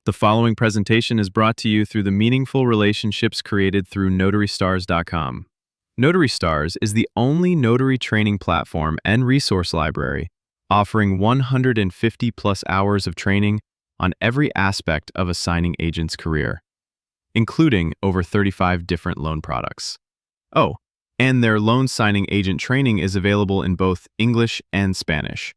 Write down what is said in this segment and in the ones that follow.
The following presentation is brought to you through the meaningful relationships created through NotaryStars.com. Notary Stars is the only notary training platform and resource library offering 150 plus hours of training on every aspect of a signing agent's career, including over 35 different loan products. Oh, and their loan signing agent training is available in both English and Spanish.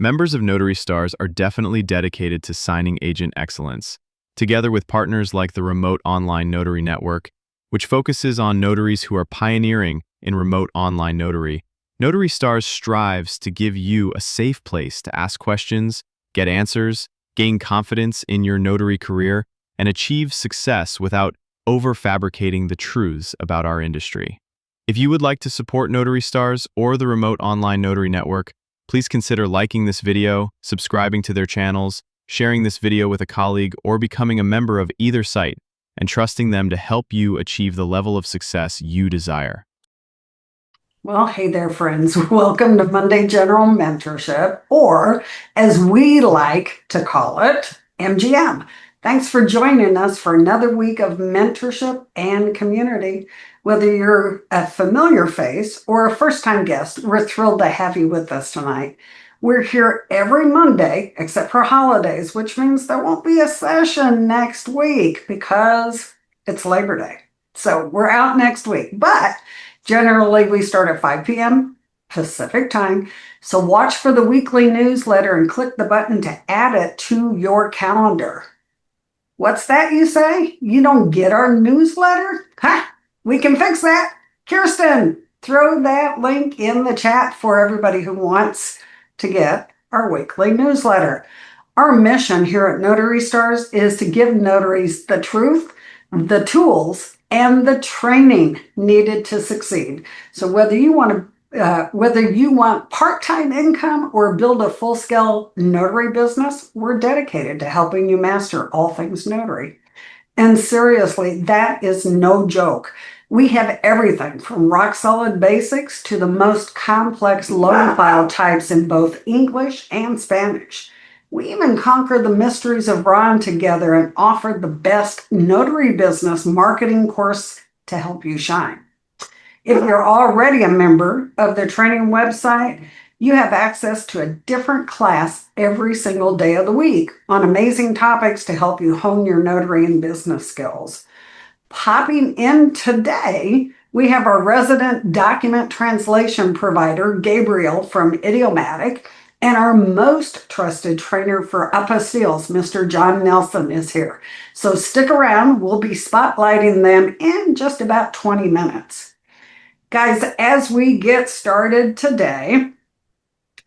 Members of Notary Stars are definitely dedicated to signing agent excellence, together with partners like the Remote Online Notary Network, which focuses on notaries who are pioneering in remote online notary. Notary Stars strives to give you a safe place to ask questions, get answers, gain confidence in your notary career, and achieve success without over-fabricating the truths about our industry. If you would like to support Notary Stars or the Remote Online Notary Network, please consider liking this video, subscribing to their channels, sharing this video with a colleague, or becoming a member of either site and trusting them to help you achieve the level of success you desire. Well, hey there, friends. Welcome to Monday General Mentorship, or as we like to call it, MGM. Thanks for joining us for another week of mentorship and community. Whether you're a familiar face or a first-time guest, we're thrilled to have you with us tonight. We're here every Monday, except for holidays, which means there won't be a session next week because it's Labor Day. So we're out next week, but generally we start at 5 p.m. Pacific time. So watch for the weekly newsletter and click the button to add it to your calendar. What's that, you say? You don't get our newsletter? Ha! We can fix that. Kirsten, throw that link in the chat for everybody who wants to get our weekly newsletter. Our mission here at Notary Stars is to give notaries the truth, the tools, and the training needed to succeed. So whether you want part-time income or build a full-scale notary business, we're dedicated to helping you master all things notary. And seriously, that is no joke. We have everything from rock-solid basics to the most complex loan file types in both English and Spanish. We even conquer the mysteries of Ron together and offer the best notary business marketing course to help you shine. If you're already a member of the training website, you have access to a different class every single day of the week on amazing topics to help you hone your notary and business skills. Popping in today, we have our resident document translation provider, Gabriel from Idiomatic, and our most trusted trainer for Apostilles, Mr. John Nelson, is here. So stick around. We'll be spotlighting them in just about 20 minutes. Guys, as we get started today,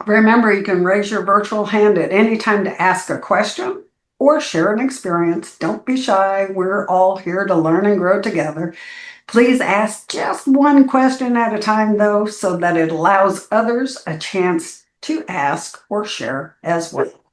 remember you can raise your virtual hand at any time to ask a question or share an experience. Don't be shy. We're all here to learn and grow together. Please ask just one question at a time, though, so that it allows others a chance to ask or share as well.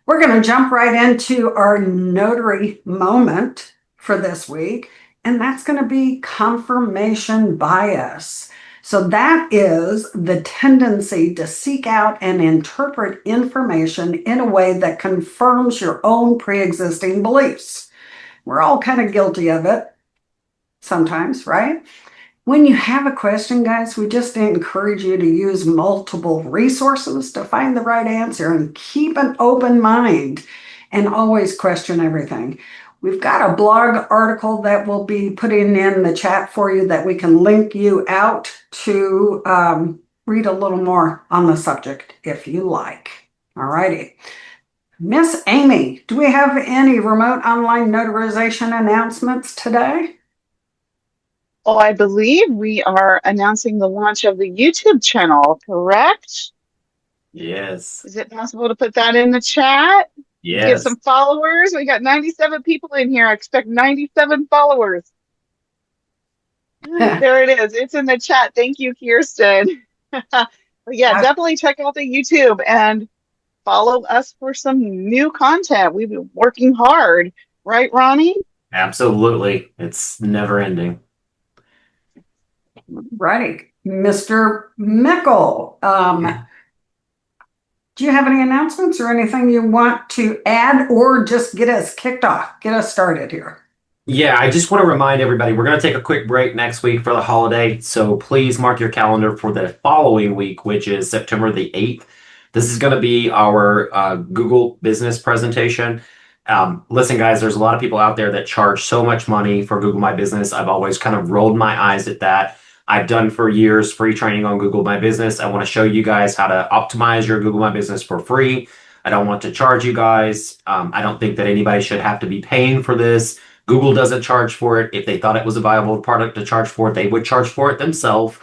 We're going to jump right into our notary moment for this week, and that's going to be confirmation bias. So that is the tendency to seek out and interpret information in a way that confirms your own pre-existing beliefs. We're all kind of guilty of it sometimes, right? When you have a question, guys, we just encourage you to use multiple resources to find the right answer and keep an open mind and always question everything. We've got a blog article that we'll be putting in the chat for you that we can link you out to read a little more on the subject if you like. All righty. Miss Amy, do we have any remote online notarization announcements today? Oh, I believe we are announcing the launch of the YouTube channel, correct? Yes. Is it possible to put that in the chat? Yes. Get some followers. We got 97 people in here. I expect 97 followers. There it is. It's in the chat. Thank you, Kirsten. But yeah, definitely check out the YouTube and follow us for some new content. We've been working hard. Right, Ronnie? Absolutely. It's never ending. Right. Mr. Mickle, Do you have any announcements or anything you want to add, or just get us kicked off, get us started here? Yeah, I just want to remind everybody, we're going to take a quick break next week for the holiday. So please mark your calendar for the following week, which is September the 8th. This is going to be our Google business presentation. Listen, guys, there's a lot of people out there that charge so much money for Google My Business. I've always kind of rolled my eyes at that. I've done for years free training on Google My Business. I want to show you guys how to optimize your Google My Business for free. I don't want to charge you guys. I don't think that anybody should have to be paying for this. Google doesn't charge for it. If they thought it was a viable product to charge for it, they would charge for it themselves.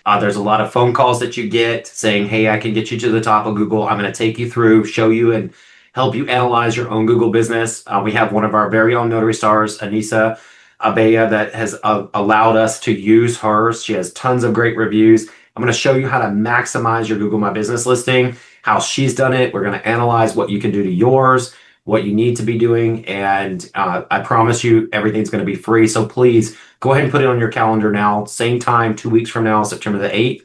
There's a lot of phone calls that you get saying, hey, I can get you to the top of Google. I'm going to take you through, show you, and help you analyze your own Google business. We have one of our very own Notary Stars, Anissa Abea, that has allowed us to use hers. She has tons of great reviews. I'm going to show you how to maximize your Google My Business listing, how she's done it. We're going to analyze what you can do to yours, what you need to be doing, and I promise you everything's going to be free. So please go ahead and put it on your calendar now. Same time, 2 weeks from now, September the 8th.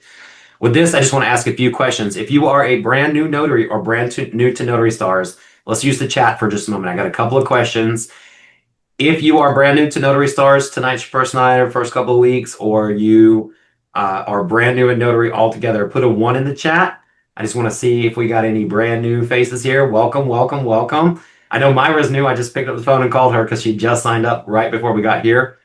With this, I just want to ask a few questions. If you are a brand new notary or new to Notary Stars, let's use the chat for just a moment. I got a couple of questions. If you are brand new to Notary Stars, tonight's your first night or first couple of weeks, or you are brand new in Notary altogether, put a 1 in the chat. I just want to see if we got any brand new faces here. Welcome, welcome, welcome. I know Myra's new. I just picked up the phone and called her because she just signed up right before we got here.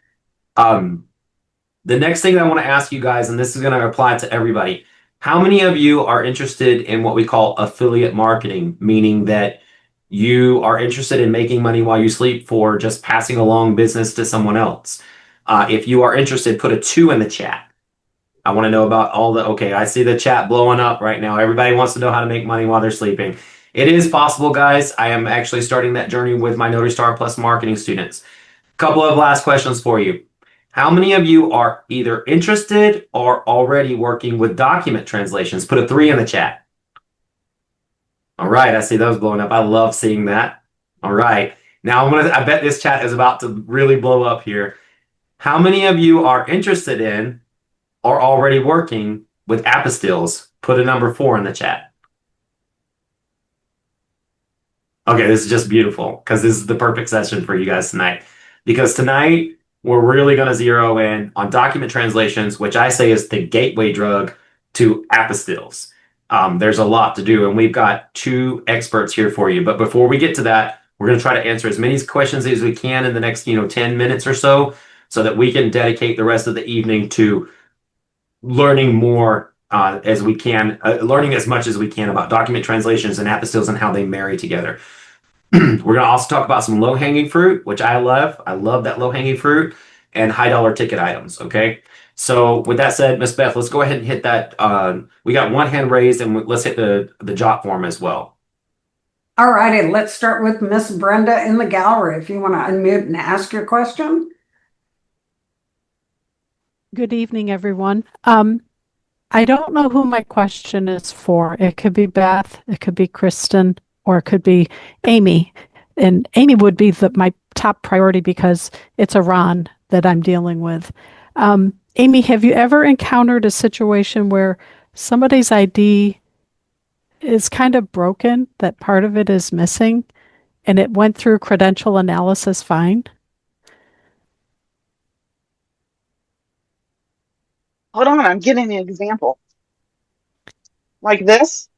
The next thing that I want to ask you guys, and this is going to apply to everybody, how many of you are interested in what we call affiliate marketing, meaning that you are interested in making money while you sleep for just passing along business to someone else? If you are interested, put a 2 in the chat. I want to know about okay, I see the chat blowing up right now. Everybody wants to know how to make money while they're sleeping. It is possible, guys. I am actually starting that journey with my Notary Star Plus marketing students. A couple of last questions for you. How many of you are either interested or already working with document translations? Put a 3 in the chat. All right, I see those blowing up. I love seeing that. All right. Now I bet this chat is about to really blow up here. How many of you are interested in or already working with apostilles? Put a number 4 in the chat. Okay, this is just beautiful because this is the perfect session for you guys tonight. Because tonight, we're really going to zero in on document translations, which I say is the gateway drug to apostilles. There's a lot to do, and we've got 2 experts here for you. But before we get to that, we're going to try to answer as many questions as we can in the next 10 minutes or so that we can dedicate the rest of the evening to learning more as we can, learning as much as we can about document translations and apostilles and how they marry together. We're going to also talk about some low-hanging fruit, which I love. I love that low-hanging fruit, and high-dollar ticket items, okay? So with that said, Miss Beth, let's go ahead and hit that. We got 1 hand raised, and let's hit the jot form as well. All righty, let's start with Miss Brenda in the gallery. If you want to unmute and ask your question. Good evening, everyone. I don't know who my question is for. It could be Beth, it could be Kristen, or it could be Amy. And Amy would be my top priority because it's a Ron that I'm dealing with. Amy, have you ever encountered a situation where somebody's ID is kind of broken, that part of it is missing, and it went through credential analysis fine? Hold on, I'm getting an example. Like this?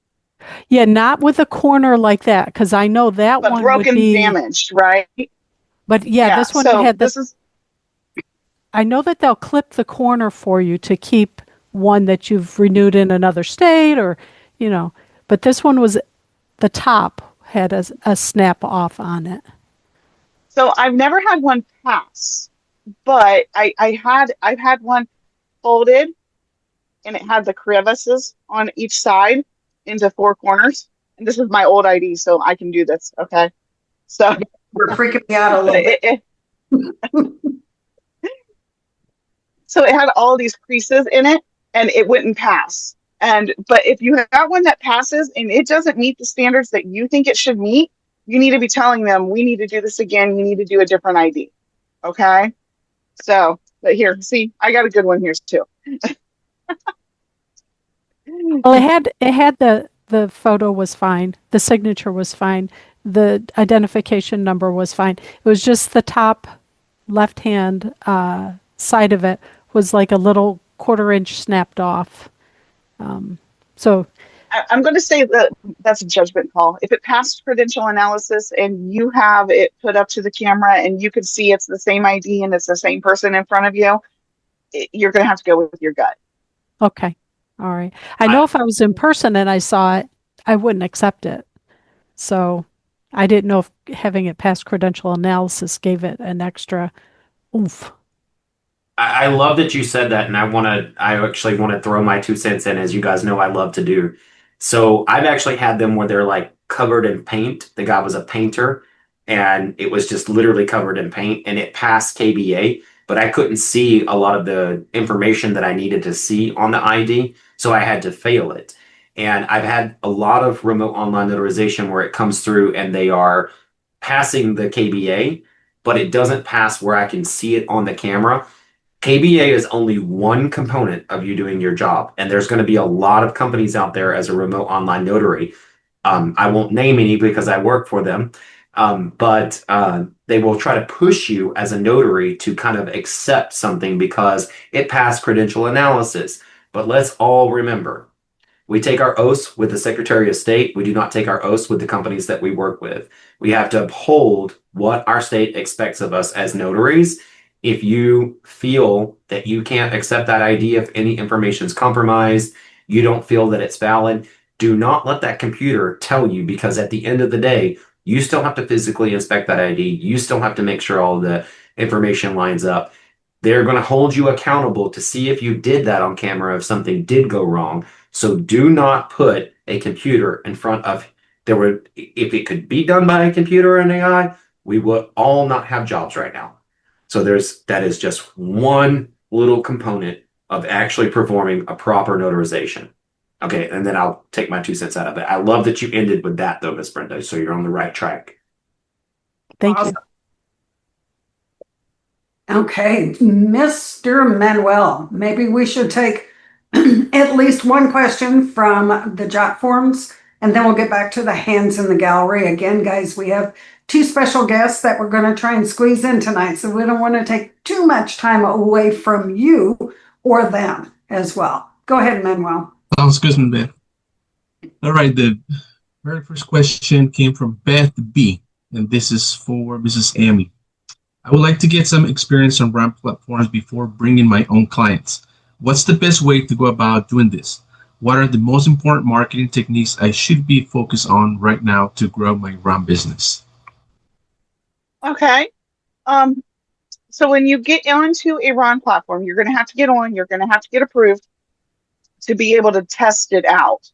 Yeah, not with a corner like that, because I know that but one broken, would be damaged, right? But yeah, this one so had this is. I know that they'll clip the corner for you to keep one that you've renewed in another state, or but this one was the top had a snap off on it. So I've never had one pass, but I've had one folded, and it had the crevices on each side into 4 corners. And this is my old ID, so I can do this. Okay, so We're freaking me out a little bit. So it had all these creases in it, and it wouldn't pass. But if you have one that passes and it doesn't meet the standards that you think it should meet, you need to be telling them, we need to do this again. You need to do a different ID. Okay. So, but here, see, I got a good one here too. Well, it had The photo was fine. The signature was fine. The identification number was fine. It was just the top left-hand side of it was like a little quarter-inch snapped off. So I'm going to say that that's a judgment call. If it passed credential analysis and you have it put up to the camera and you can see it's the same ID and it's the same person in front of you, you're going to have to go with your gut. okay, all right. I know if I was in person and I saw it, I wouldn't accept it. So I didn't know if having it pass credential analysis gave it an extra oomph. I love that you said that, and I actually want to throw my 2 cents in, as you guys know I love to do. So I've actually had them where they're like covered in paint. The guy was a painter, and it was just literally covered in paint, and it passed KBA, but I couldn't see a lot of the information that I needed to see on the ID, so I had to fail it. And I've had a lot of remote online notarization where it comes through and they are passing the KBA, but it doesn't pass where I can see it on the camera. KBA is only one component of you doing your job, and there's going to be a lot of companies out there as a remote online notary. I won't name any because I work for them, but they will try to push you as a notary to kind of accept something because it passed credential analysis. But let's all remember, we take our oaths with the Secretary of State. We do not take our oaths with the companies that we work with. We have to uphold what our state expects of us as notaries. If you feel that you can't accept that ID if any information is compromised, you don't feel that it's valid, do not let that computer tell you, because at the end of the day, you still have to physically inspect that ID. You still have to make sure all the information lines up. They're going to hold you accountable to see if you did that on camera, if something did go wrong. So do not put a computer in front of if it could be done by a computer or an AI, we would all not have jobs right now. So that is just one little component of actually performing a proper notarization. Okay, and then I'll take my 2 cents out of it. I love that you ended with that, though, Miss Brenda. So you're on the right track. Thank you. Okay, Mr. Manuel, maybe we should take at least one question from the jot forms, and then we'll get back to the hands in the gallery. Again, guys, we have two special guests that we're going to try and squeeze in tonight, so we don't want to take too much time away from you or them as well. Go ahead, Manuel. Sounds good, man. All right, the very first question came from Beth B, and this is for Mrs. Amy. I would like to get some experience on RAM platforms before bringing my own clients. What's the best way to go about doing this? What are the most important marketing techniques I should be focused on right now to grow my RAM business? Okay. So when you get onto a RON platform, you're going to have to get on, you're going to have to get approved to be able to test it out.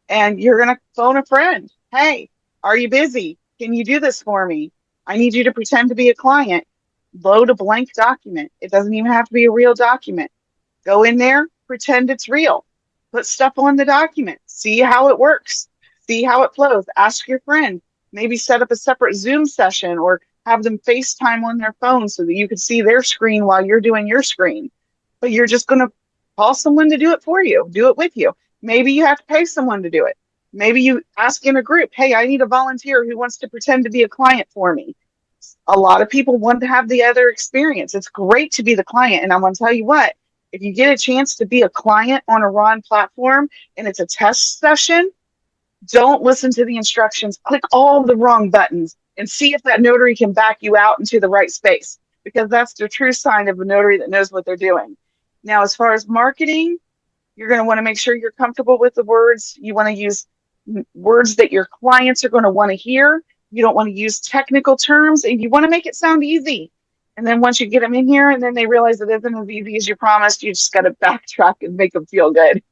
And you're going to phone a friend. Hey, are you busy? Can you do this for me? I need you to pretend to be a client. Load a blank document. It doesn't even have to be a real document. Go in there, pretend it's real. Put stuff on the document. See how it works. See how it flows. Ask your friend. Maybe set up a separate Zoom session or have them FaceTime on their phone so that you can see their screen while you're doing your screen. But you're just going to call someone to do it for you. Do it with you. Maybe you have to pay someone to do it. Maybe you ask in a group, hey, I need a volunteer who wants to pretend to be a client for me. A lot of people want to have the other experience. It's great to be the client. And I'm going to tell you what, if you get a chance to be a client on a RON platform and it's a test session, don't listen to the instructions. Click all the wrong buttons and see if that notary can back you out into the right space, because that's the true sign of a notary that knows what they're doing. Now, as far as marketing, you're going to want to make sure you're comfortable with the words. You want to use words that your clients are going to want to hear. You don't want to use technical terms, and you want to make it sound easy. And then once you get them in here and then they realize it isn't as easy as you promised, you just got to backtrack and make them feel good.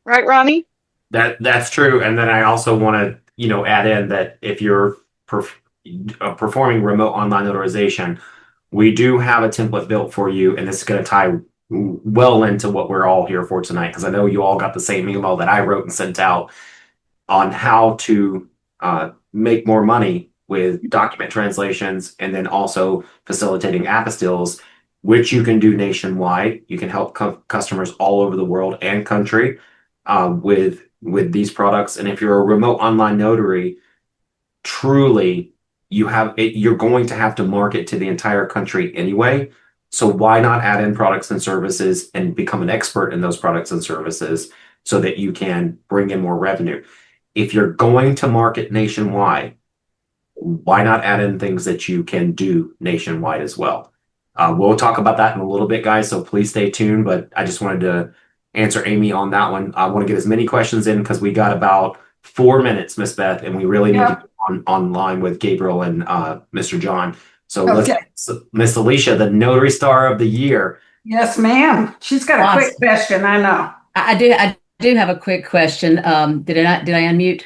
Right, Ronnie? That's true. And then I also want to, add in that if you're performing remote online notarization, we do have a template built for you, and this is going to tie well into what we're all here for tonight, because I know you all got the same email that I wrote and sent out on how to make more money with document translations, and then also facilitating apostilles, which you can do nationwide. You can help customers all over the world and country. with these products. And if you're a remote online notary, truly you're going to have to market to the entire country anyway. So why not add in products and services and become an expert in those products and services so that you can bring in more revenue? If you're going to market nationwide, why not add in things that you can do nationwide as well? We'll talk about that in a little bit, guys, so please stay tuned. But I just wanted to answer Amy on that one. I want to get as many questions in because we got about 4 minutes, Miss Beth, and we really need to get online with Gabriel and Mr. John. So let's Miss Alicia, the Notary Star of the Year. Yes, ma'am. She's got a quick question, I know. I do have a quick question. Did I unmute?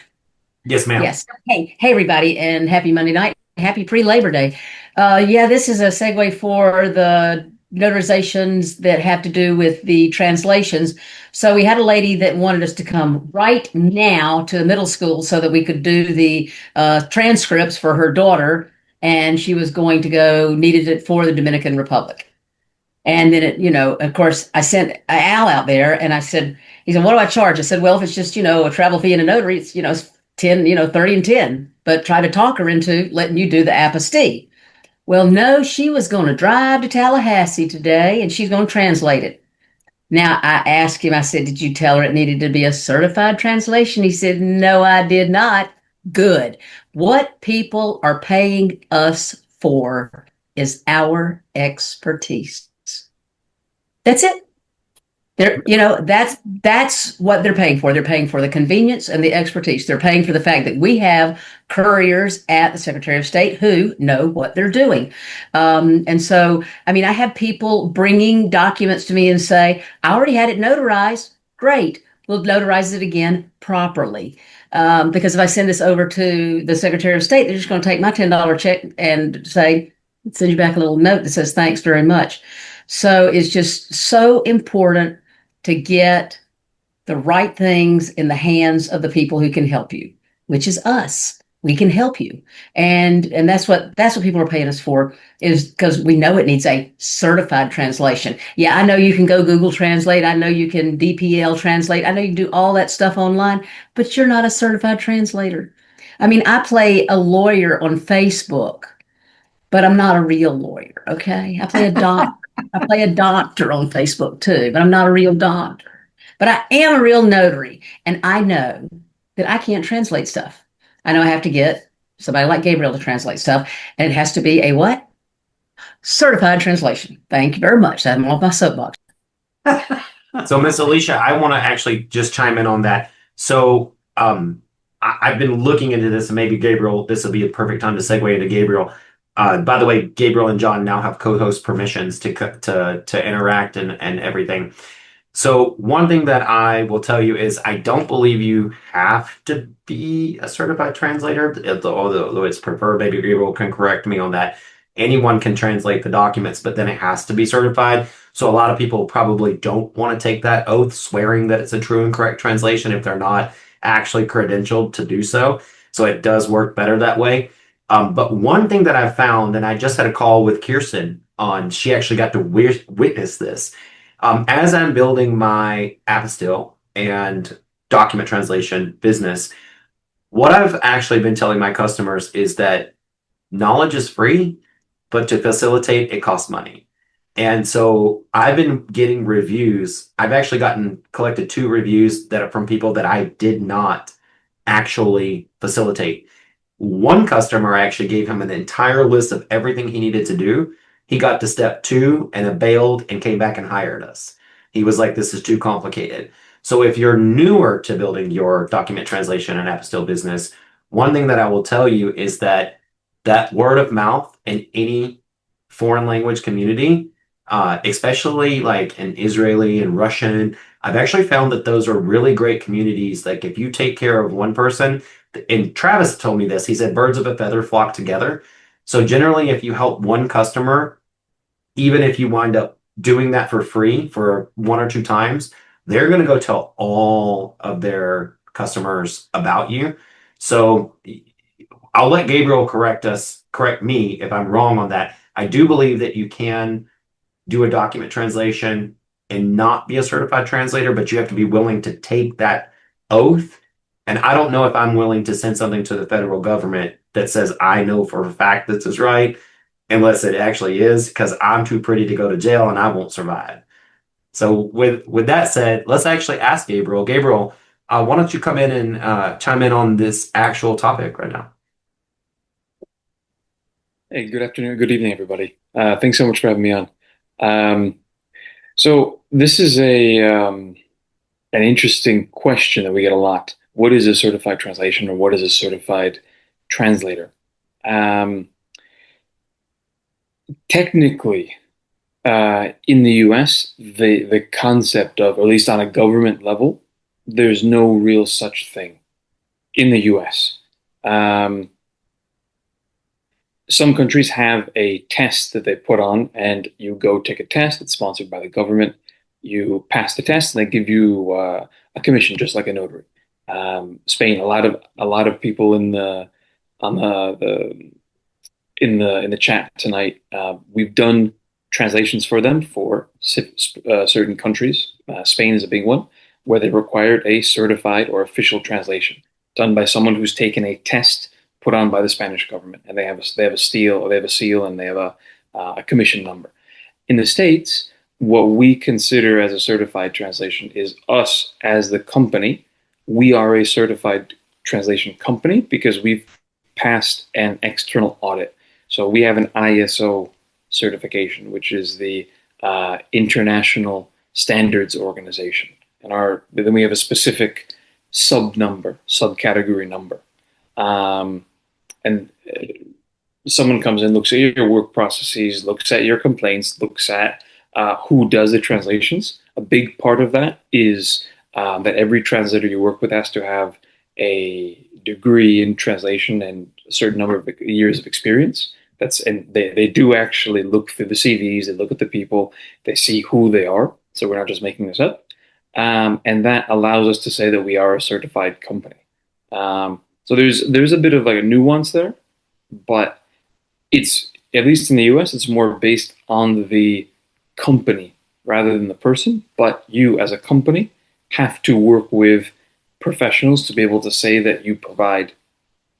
Yes, ma'am. Yes. Hey, everybody, and happy Monday night. Happy pre-Labor Day. This is a segue for the notarizations that have to do with the translations. So we had a lady that wanted us to come right now to the middle school so that we could do the transcripts for her daughter, and she was going to needed it for the Dominican Republic. And then of course, I sent Al out there, and he said, what do I charge? I said, well, if it's just, a travel fee and a notary, it's 10, 30 and 10, but try to talk her into letting you do the Apostille. Well, no, she was going to drive to Tallahassee today and she's going to translate it. Now, I asked him, I said, did you tell her it needed to be a certified translation? He said, no, I did not. Good. What people are paying us for is our expertise. That's it. That's what they're paying for. They're paying for the convenience and the expertise. They're paying for the fact that we have couriers at the Secretary of State who know what they're doing. And so, I have people bringing documents to me and say, I already had it notarized. Great. We'll notarize it again properly. Because if I send this over to the Secretary of State, they're just going to take my $10 check and send you back a little note that says, thanks very much. So it's just so important to get the right things in the hands of the people who can help you, which is us. We can help you. And that's what people are paying us for, is because we know it needs a certified translation. Yeah, I know you can go Google Translate. I know you can DPL translate. I know you can do all that stuff online, but you're not a certified translator. I play a lawyer on Facebook, but I'm not a real lawyer, okay? I play a doctor. I play a doctor on Facebook too, but I'm not a real doctor. But I am a real notary, and I know that I can't translate stuff. I know I have to get somebody like Gabriel to translate stuff, and it has to be a what? Certified translation. Thank you very much. I'm off my soapbox. So, Miss Alicia, I want to actually just chime in on that. So, I've been looking into this, and maybe Gabriel, this will be a perfect time to segue into Gabriel. By the way, Gabriel and John now have co-host permissions to interact and everything. So one thing that I will tell you is I don't believe you have to be a certified translator, although it's preferred. Maybe Gabriel can correct me on that. Anyone can translate the documents, but then it has to be certified. So a lot of people probably don't want to take that oath swearing that it's a true and correct translation if they're not actually credentialed to do so. So it does work better that way. But one thing that I've found, and I just had a call with Kirsten she actually got to witness this. As I'm building my Apostille and document translation business, what I've actually been telling my customers is that knowledge is free, but to facilitate, it costs money. And so I've been getting reviews. I've actually collected 2 reviews that are from people that I did not actually facilitate. One customer, I actually gave him an entire list of everything he needed to do. He got to step 2 and bailed and came back and hired us. He was like, this is too complicated. So if you're newer to building your document translation and apostille business, one thing that I will tell you is that word of mouth in any foreign language community, especially like in Israeli and Russian, I've actually found that those are really great communities. Like if you take care of one person, and Travis told me this, he said, birds of a feather flock together. So generally, if you help one customer, even if you wind up doing that for free for 1 or 2 times, they're going to go tell all of their customers about you. So I'll let Gabriel correct me if I'm wrong on that. I do believe that you can do a document translation and not be a certified translator, but you have to be willing to take that oath. And I don't know if I'm willing to send something to the federal government that says I know for a fact this is right, unless it actually is, because I'm too pretty to go to jail and I won't survive. So with that said, let's actually ask Gabriel. Gabriel, why don't you come in and chime in on this actual topic right now? Hey, good afternoon, good evening, everybody. Thanks so much for having me on. So this is an interesting question that we get a lot. What is a certified translation, or what is a certified translator? Technically, in the US, the concept of, or at least on a government level, there's no real such thing in the US. Some countries have a test that they put on, and you go take a test. It's sponsored by the government. You pass the test, and they give you a commission, just like a notary. Spain, a lot of people in the chat tonight. We've done translations for them for certain countries. Spain is a big one, where they required a certified or official translation done by someone who's taken a test put on by the Spanish government, and they have a seal, and they have a commission number. In the States, what we consider as a certified translation is us as the company. We are a certified translation company because we've passed an external audit. So we have an ISO certification, which is the International Standards Organization, and then we have a specific subcategory number. And someone comes in, looks at your work processes, looks at your complaints, looks at who does the translations. A big part of that is that every translator you work with has to have a degree in translation and a certain number of years of experience. And they do actually look through the CVs, they look at the people, they see who they are. So we're not just making this up. And that allows us to say that we are a certified company. So there's a bit of like a nuance there, but it's, at least in the US, it's more based on the company rather than the person. But you as a company have to work with professionals to be able to say that you provide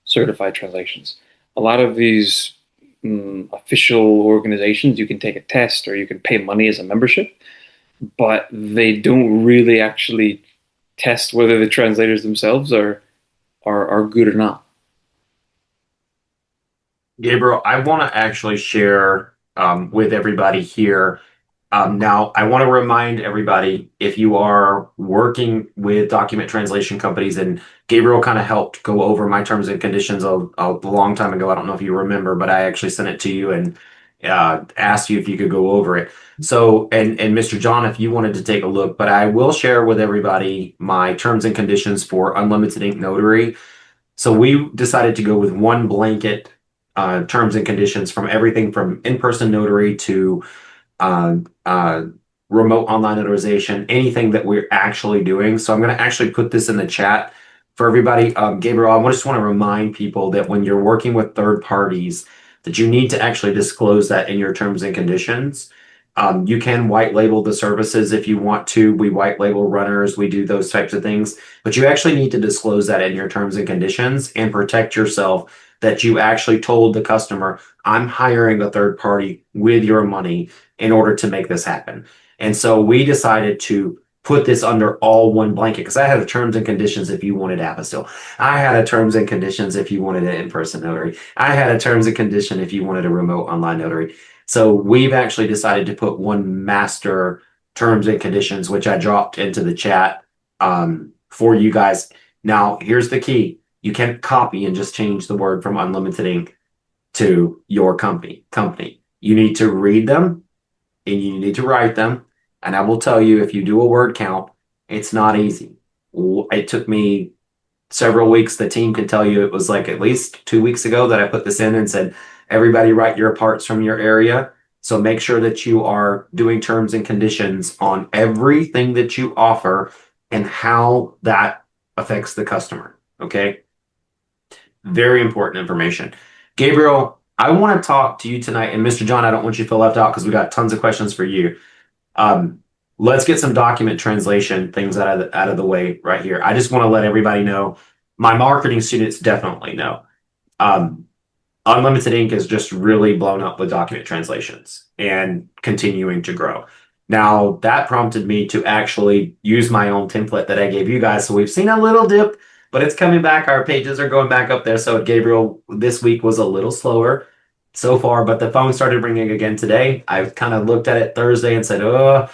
certified translations. A lot of these official organizations, you can take a test or you can pay money as a membership, but they don't really actually test whether the translators themselves are good or not. Gabriel, I want to actually share with everybody here. Now, I want to remind everybody, if you are working with document translation companies, and Gabriel kind of helped go over my terms and conditions a long time ago. I don't know if you remember, but I actually sent it to you and asked you if you could go over it. So, and Mr. John, if you wanted to take a look, but I will share with everybody my terms and conditions for Unlimited Ink Notary. So we decided to go with one blanket terms and conditions from everything from in-person notary to remote online notarization, anything that we're actually doing. So I'm going to actually put this in the chat for everybody. Gabriel, I just want to remind people that when you're working with third parties, that you need to actually disclose that in your terms and conditions. You can white label the services if you want to. We white label runners, we do those types of things, but you actually need to disclose that in your terms and conditions and protect yourself, that you actually told the customer, I'm hiring a third party with your money in order to make this happen. And so we decided to put this under all one blanket, because I had a terms and conditions if you wanted Apostille. I had a terms and conditions if you wanted an in-person notary. I had a terms and condition if you wanted a remote online notary. So we've actually decided to put one master terms and conditions, which I dropped into the chat for you guys. Now, here's the key. You can't copy and just change the word from Unlimited Ink to your company. You need to read them and you need to write them. And I will tell you, if you do a word count, it's not easy. It took me several weeks. The team can tell you it was like at least 2 weeks ago that I put this in and said, everybody write your parts from your area. So make sure that you are doing terms and conditions on everything that you offer and how that affects the customer. Okay. Very important information. Gabriel, I want to talk to you tonight, and Mr. John, I don't want you to feel left out because we got tons of questions for you. let's get some document translation things out of the way right here. I just want to let everybody know, my marketing students definitely know. Unlimited Ink is just really blown up with document translations and continuing to grow. Now, that prompted me to actually use my own template that I gave you guys. So we've seen a little dip, but it's coming back. Our pages are going back up there. So Gabriel, this week was a little slower so far, but the phone started ringing again today. I kind of looked at it Thursday and said, oh,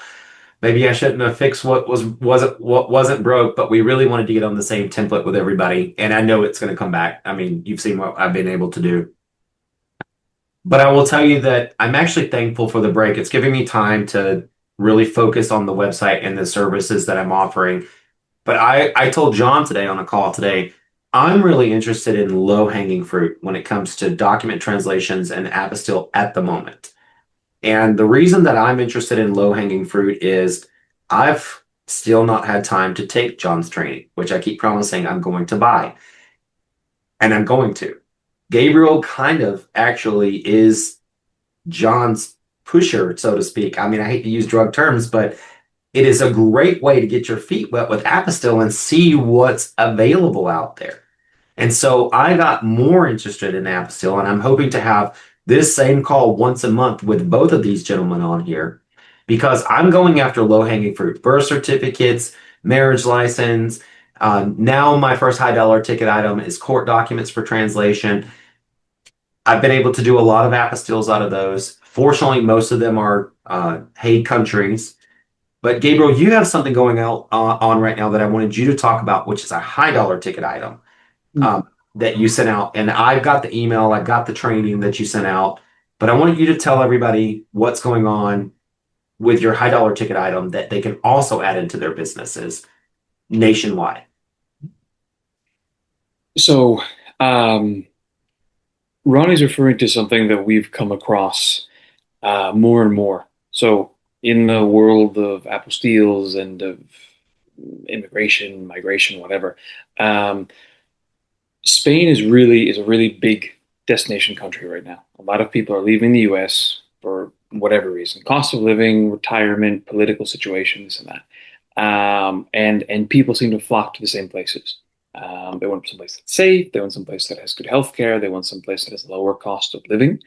maybe I shouldn't have fixed what wasn't broke, but we really wanted to get on the same template with everybody. And I know it's going to come back. I mean, you've seen what I've been able to do. But I will tell you that I'm actually thankful for the break. It's giving me time to really focus on the website and the services that I'm offering. But I told John today on a call today, I'm really interested in low-hanging fruit when it comes to document translations and Apostille at the moment. And the reason that I'm interested in low-hanging fruit is I've still not had time to take John's training, which I keep promising I'm going to buy. And I'm going to. Gabriel kind of actually is John's pusher, so to speak. I mean, I hate to use drug terms, but it is a great way to get your feet wet with Apostille and see what's available out there. And so I got more interested in Apostille, and I'm hoping to have this same call once a month with both of these gentlemen on here, because I'm going after low-hanging fruit, birth certificates, marriage license. Now my first high dollar ticket item is court documents for translation. I've been able to do a lot of apostilles out of those. Fortunately, most of them are Hague countries. But Gabriel, you have something going out on right now that I wanted you to talk about, which is a high dollar ticket item that you sent out. And I've got the email, I've got the training that you sent out, but I wanted you to tell everybody what's going on with your high dollar ticket item that they can also add into their businesses nationwide. So, Ronnie's referring to something that we've come across more and more. So, in the world of apostilles and of immigration, migration, whatever, Spain is a really big destination country right now. A lot of people are leaving the US for whatever reason, cost of living, retirement, political situations, and that. And people seem to flock to the same places. They want someplace that's safe. They want someplace that has good healthcare. They want someplace that has lower cost of living.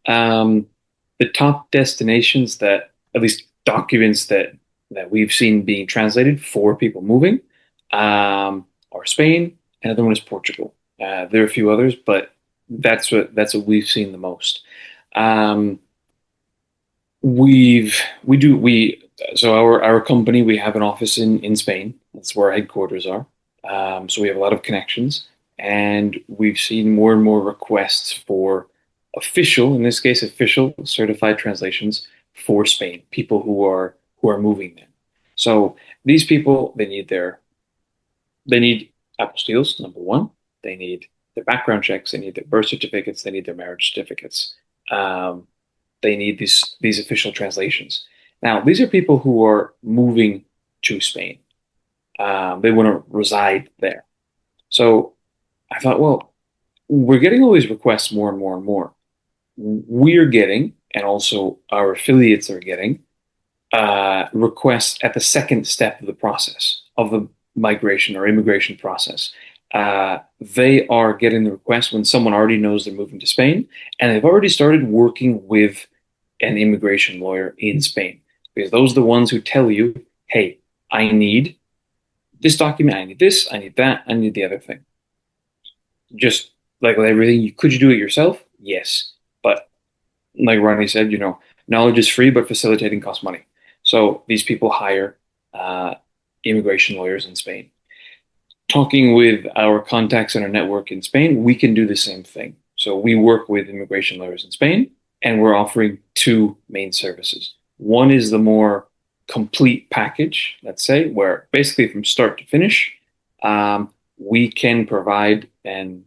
The top destinations that, at least documents that we've seen being translated for people moving, are Spain, and another one is Portugal. There are a few others, but that's what we've seen the most. So our company, we have an office in Spain. That's where our headquarters are. So we have a lot of connections, and we've seen more and more requests for official, in this case, official certified translations for Spain, people who are moving there. So these people, they need apostilles, number one. They need their background checks. They need their birth certificates. They need their marriage certificates. They need these official translations. Now, these are people who are moving to Spain. They want to reside there. So I thought, well, we're getting all these requests more and more and more. We're getting, and also our affiliates are getting, requests at the second step of the process, of the migration or immigration process. They are getting the request when someone already knows they're moving to Spain, and they've already started working with an immigration lawyer in Spain, because those are the ones who tell you, hey, I need this document, I need this, I need that, I need the other thing. Just like with everything, could you do it yourself? Yes. But like Ronnie said, knowledge is free, but facilitating costs money. So these people hire immigration lawyers in Spain. Talking with our contacts in our network in Spain, we can do the same thing. So we work with immigration lawyers in Spain, and we're offering two main services. One is the more complete package, let's say, where basically from start to finish, we can provide an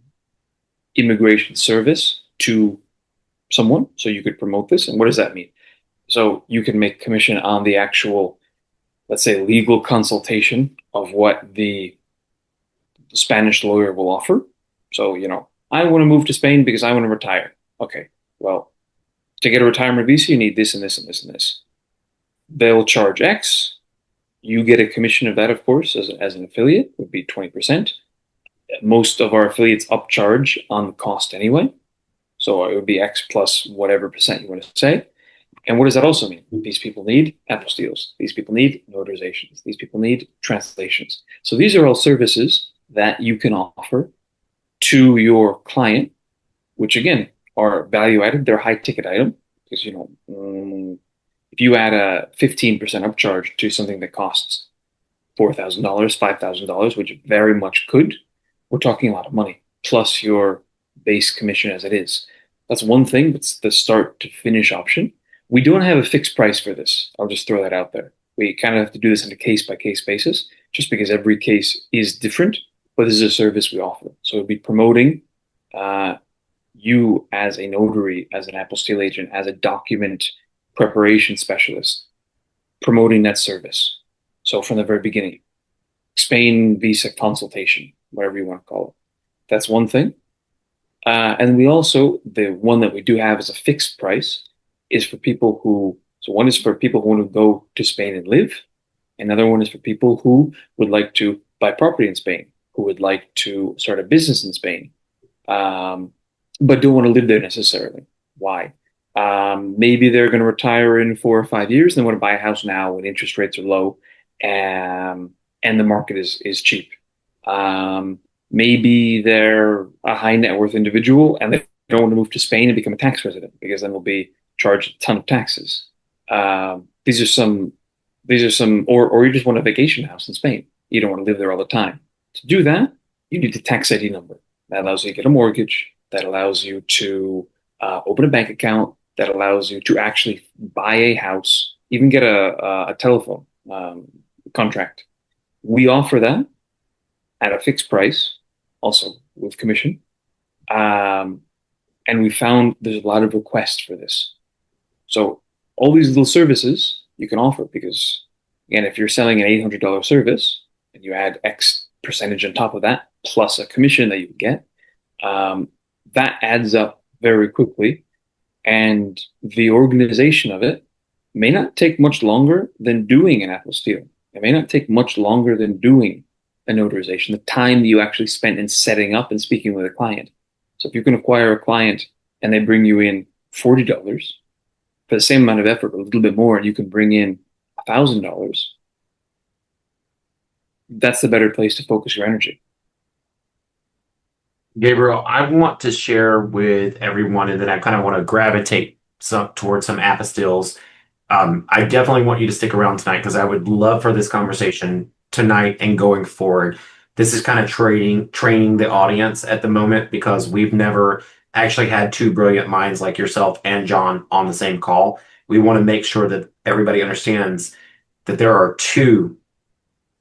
immigration service to someone. So you could promote this. And what does that mean? So you can make commission on the actual, let's say, legal consultation of what the Spanish lawyer will offer. So, I want to move to Spain because I want to retire. Okay, well, to get a retirement visa, you need this and this and this and this. They'll charge X. You get a commission of that, of course, as an affiliate, would be 20%. Most of our affiliates upcharge on the cost anyway. So it would be X plus whatever percent you want to say. And what does that also mean? These people need apostilles. These people need notarizations. These people need translations. So these are all services that you can offer to your client, which again are value added. They're high ticket item because, if you add a 15% upcharge to something that costs $4,000, $5,000, which very much could, we're talking a lot of money, plus your base commission as it is. That's one thing. That's the start to finish option. We don't have a fixed price for this. I'll just throw that out there. We kind of have to do this on a case-by-case basis, just because every case is different, but this is a service we offer. So it'll be promoting you as a notary, as an apostille agent, as a document preparation specialist, promoting that service. So from the very beginning, Spain visa consultation, whatever you want to call it. That's one thing. And we also, the one that we do have as a fixed price is for people who, so one is for people who want to go to Spain and live. Another one is for people who would like to buy property in Spain, who would like to start a business in Spain, but don't want to live there necessarily. Why? Maybe they're going to retire in 4 or 5 years and they want to buy a house now when interest rates are low and the market is cheap. Maybe they're a high net worth individual and they don't want to move to Spain and become a tax resident because then they'll be charged a ton of taxes. These are some, or you just want a vacation house in Spain. You don't want to live there all the time. To do that, you need a tax ID number. That allows you to get a mortgage. That allows you to open a bank account. That allows you to actually buy a house, even get a telephone contract. We offer that at a fixed price, also with commission. And we found there's a lot of requests for this. So all these little services you can offer because, again, if you're selling an $800 service and you add X percentage on top of that, plus a commission that you get, that adds up very quickly. And the organization of it may not take much longer than doing an apostille. It may not take much longer than doing a notarization, the time you actually spent in setting up and speaking with a client. So if you can acquire a client and they bring you in $40 for the same amount of effort, a little bit more, and you can bring in $1,000, that's the better place to focus your energy. Gabriel, I want to share with everyone, and then I kind of want to gravitate towards some apostilles. I definitely want you to stick around tonight because I would love for this conversation tonight and going forward. This is kind of training the audience at the moment because we've never actually had two brilliant minds like yourself and John on the same call. We want to make sure that everybody understands that there are two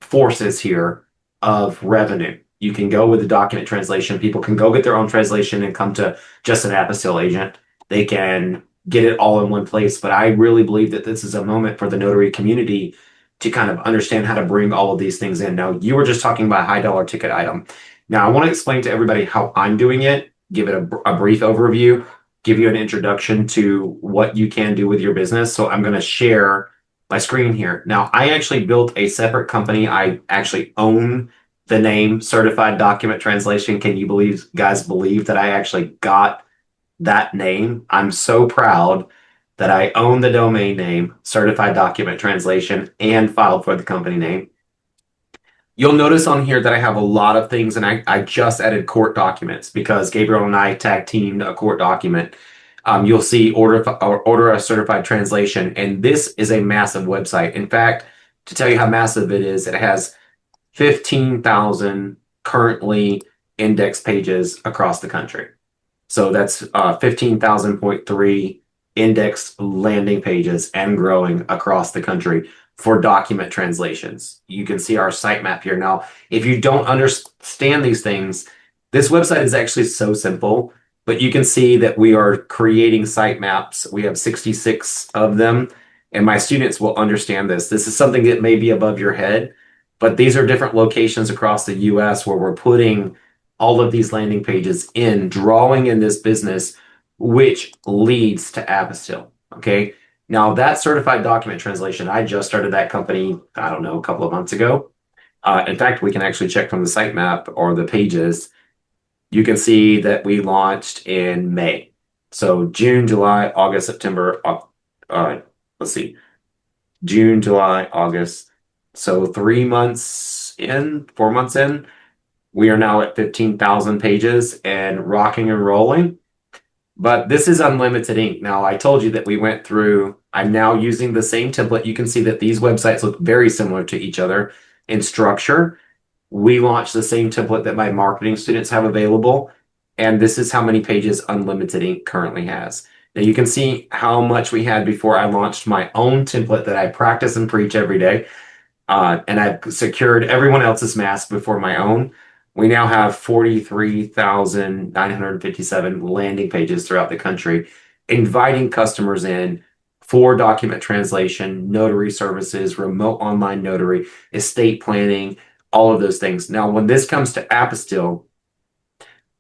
forces here of revenue. You can go with the document translation. People can go get their own translation and come to just an apostille agent. They can get it all in one place. But I really believe that this is a moment for the notary community to kind of understand how to bring all of these things in. Now, you were just talking about a high dollar ticket item. Now, I want to explain to everybody how I'm doing it, give it a brief overview, give you an introduction to what you can do with your business. So I'm going to share my screen here. Now, I actually built a separate company. I actually own the name Certified Document Translation. Can you guys believe that I actually got that name? I'm so proud that I own the domain name Certified Document Translation and filed for the company name. You'll notice on here that I have a lot of things, and I just added court documents because Gabriel and I tag teamed a court document. You'll see order a certified translation, and this is a massive website. In fact, to tell you how massive it is, it has 15,000 currently indexed pages across the country. So that's 15,000.3 indexed landing pages and growing across the country for document translations. You can see our sitemap here. Now, if you don't understand these things, this website is actually so simple, but you can see that we are creating sitemaps. We have 66 of them, and my students will understand this. This is something that may be above your head, but these are different locations across the US where we're putting all of these landing pages in, drawing in this business, which leads to apostille. Okay. Now, that certified document translation, I just started that company, I don't know, a couple of months ago. In fact, we can actually check from the sitemap or the pages. You can see that we launched in May. So June, July, August, September, let's see, June, July, August. So 3 months in, 4 months in, we are now at 15,000 pages and rocking and rolling. But this is unlimited ink. Now, I told you that we went through, I'm now using the same template. You can see that these websites look very similar to each other in structure. We launched the same template that my marketing students have available. And this is how many pages Unlimited Ink currently has. Now you can see how much we had before I launched my own template that I practice and preach every day. And I've secured everyone else's mask before my own. We now have 43,957 landing pages throughout the country, inviting customers in for document translation, notary services, remote online notary, estate planning, all of those things. Now, when this comes to Apostille,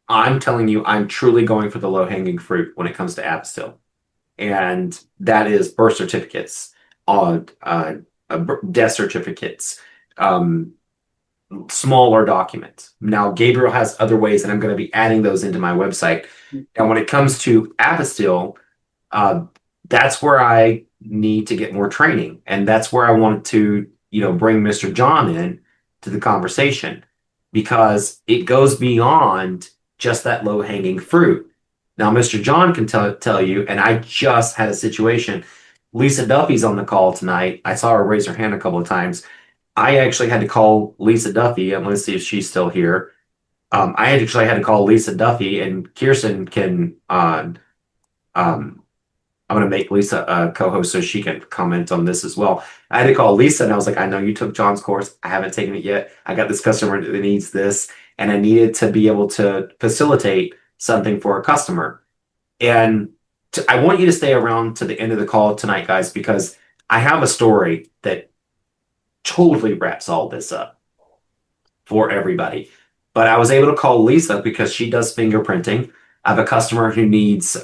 I'm telling you, I'm truly going for the low-hanging fruit when it comes to Apostille. And that is birth certificates, death certificates, smaller documents. Now, Gabriel has other ways, and I'm going to be adding those into my website. And when it comes to Apostille, that's where I need to get more training, and that's where I wanted to, bring Mr. John in to the conversation because it goes beyond just that low-hanging fruit. Now, Mr. John can tell you, and I just had a situation. Lisa Duffy's on the call tonight. I saw her raise her hand a couple of times. I actually had to call Lisa Duffy. I'm going to see if she's still here. I actually had to call Lisa Duffy, and Kirsten can. I'm going to make Lisa a co-host so she can comment on this as well. I had to call Lisa, and I was like, I know you took John's course. I haven't taken it yet. I got this customer that needs this, and I needed to be able to facilitate something for a customer. And I want you to stay around to the end of the call tonight, guys, because I have a story that totally wraps all this up for everybody. But I was able to call Lisa because she does fingerprinting. I have a customer who needs,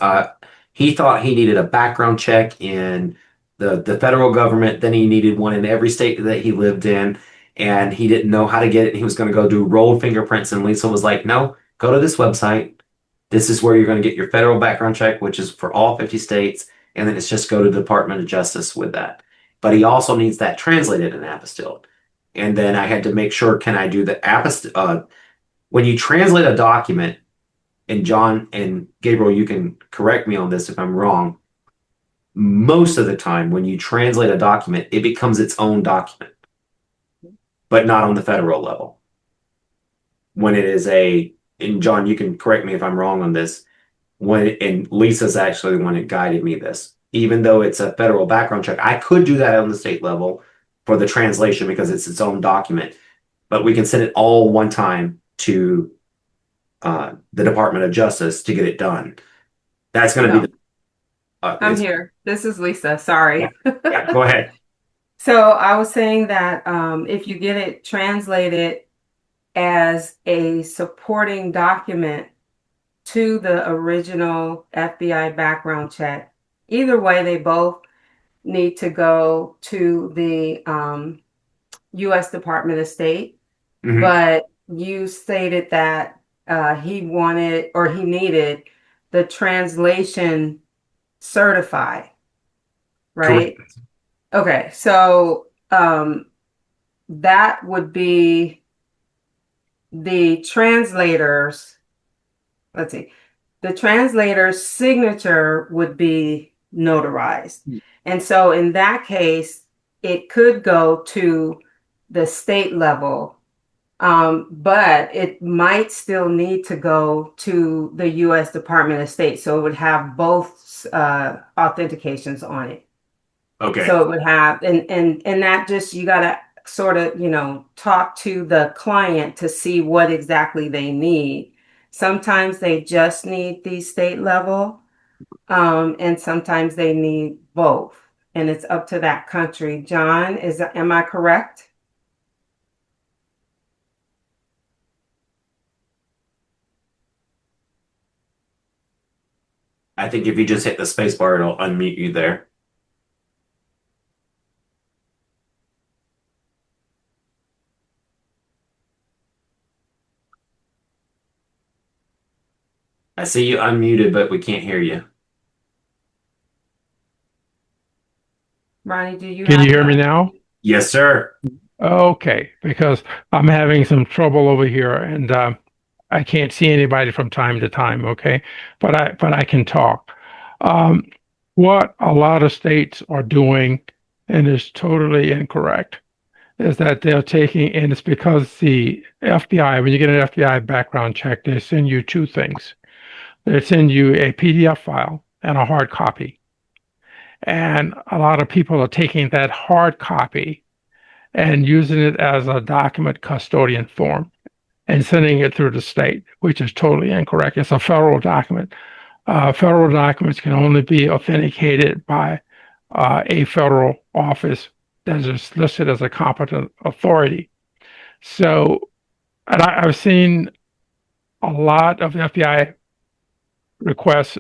he thought he needed a background check in the federal government. Then he needed one in every state that he lived in. And he didn't know how to get it. He was going to go do rolled fingerprints. And Lisa was like, no, go to this website. This is where you're going to get your federal background check, which is for all 50 states. And then it's just go to the Department of Justice with that. But he also needs that translated in Apostille. And then I had to make sure, can I do the Apostille? When you translate a document, and John and Gabriel, you can correct me on this if I'm wrong. Most of the time, when you translate a document, it becomes its own document, but not on the federal level. When it is and John, you can correct me if I'm wrong on this, and Lisa's actually the one that guided me this. Even though it's a federal background check, I could do that on the state level for the translation because it's its own document, but we can send it all one time to the Department of Justice to get it done. That's going to be I'm here. This is Lisa. Sorry. Yeah, go ahead. So I was saying that if you get it translated as a supporting document to the original FBI background check, either way, they both need to go to the U.S. Department of State. Mm-hmm. But you stated that he wanted or he needed the translation certified, right? Correct. Okay, so that would be the translator's, let's see, the translator's signature would be notarized. Mm-hmm. And so in that case, it could go to the state level, but it might still need to go to the U.S. Department of State. So it would have both authentications on it. Okay. So it would have, and that just, you got to sort of, talk to the client to see what exactly they need. Sometimes they just need the state level, and sometimes they need both. And it's up to that country. John, am I correct? I think if you just hit the space bar, it'll unmute you there. I see you unmuted, but we can't hear you. Ronnie, do you Can have you hear me now? Yes, sir. Okay, because I'm having some trouble over here and I can't see anybody from time to time, okay? But I can talk. Um, what a lot of states are doing, and is totally incorrect, is that they're taking, and it's because the FBI, when you get an FBI background check, they send you two things. They send you a PDF file and a hard copy. And a lot of people are taking that hard copy and using it as a document custodian form and sending it through the state, which is totally incorrect. It's a federal document. Federal documents can only be authenticated by a federal office that is listed as a competent authority. So, and I've seen a lot of FBI requests.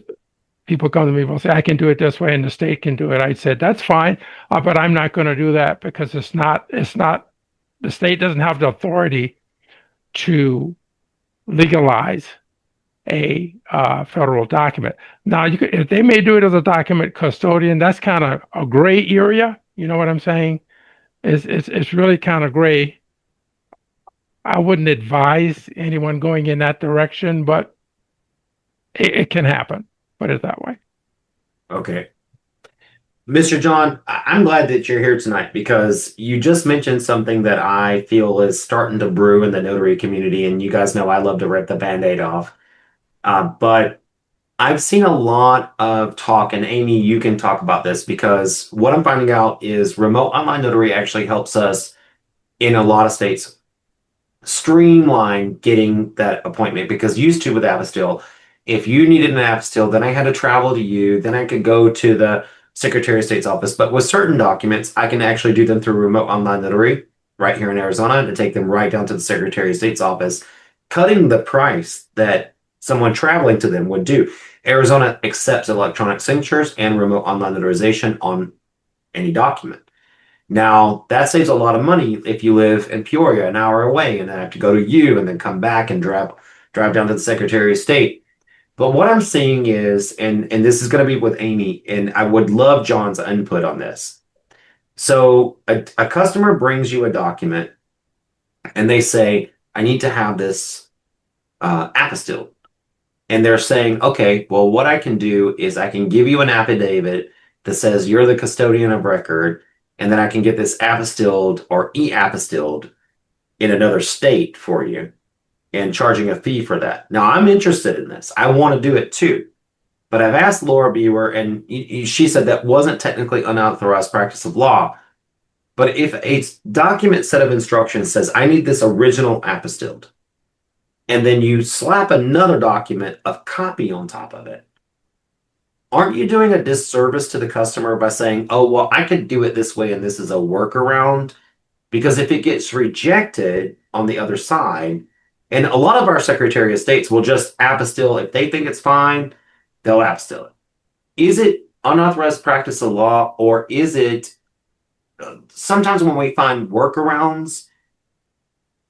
People come to me and say, I can do it this way and the state can do it. I said, that's fine, but I'm not going to do that because it's not, the state doesn't have the authority to legalize a federal document. Now, if they may do it as a document custodian, that's kind of a gray area. You know what I'm saying? It's really kind of gray. I wouldn't advise anyone going in that direction, but it can happen. Put it that way. Okay. Mr. John, I'm glad that you're here tonight because you just mentioned something that I feel is starting to brew in the notary community, and you guys know I love to rip the Band-Aid off. But I've seen a lot of talk, and Amy, you can talk about this because what I'm finding out is remote online notary actually helps us in a lot of states streamline getting that appointment, because used to with Apostille, if you needed an apostille, then I had to travel to you, then I could go to the Secretary of State's office. But with certain documents, I can actually do them through remote online notary right here in Arizona and take them right down to the Secretary of State's office, cutting the price that someone traveling to them would do. Arizona accepts electronic signatures and remote online notarization on any document. Now, that saves a lot of money if you live in Peoria, an hour away, and then have to go to you and then come back and drive down to the Secretary of State. But what I'm seeing is, and this is going to be with Amy, and I would love John's input on this. So a customer brings you a document and they say, I need to have this apostille. And they're saying, okay, well, what I can do is I can give you an affidavit that says you're the custodian of record, and then I can get this apostilled or e-apostilled in another state for you and charging a fee for that. Now, I'm interested in this. I want to do it too. But I've asked Laura Beaver, and she said that wasn't technically unauthorized practice of law. But if a document set of instructions says, I need this original apostilled, and then you slap another document of copy on top of it, aren't you doing a disservice to the customer by saying, oh, well, I could do it this way and this is a workaround? Because if it gets rejected on the other side, and a lot of our Secretary of States will just apostille, if they think it's fine, they'll apostille it. Is it unauthorized practice of law, or is it sometimes when we find workarounds,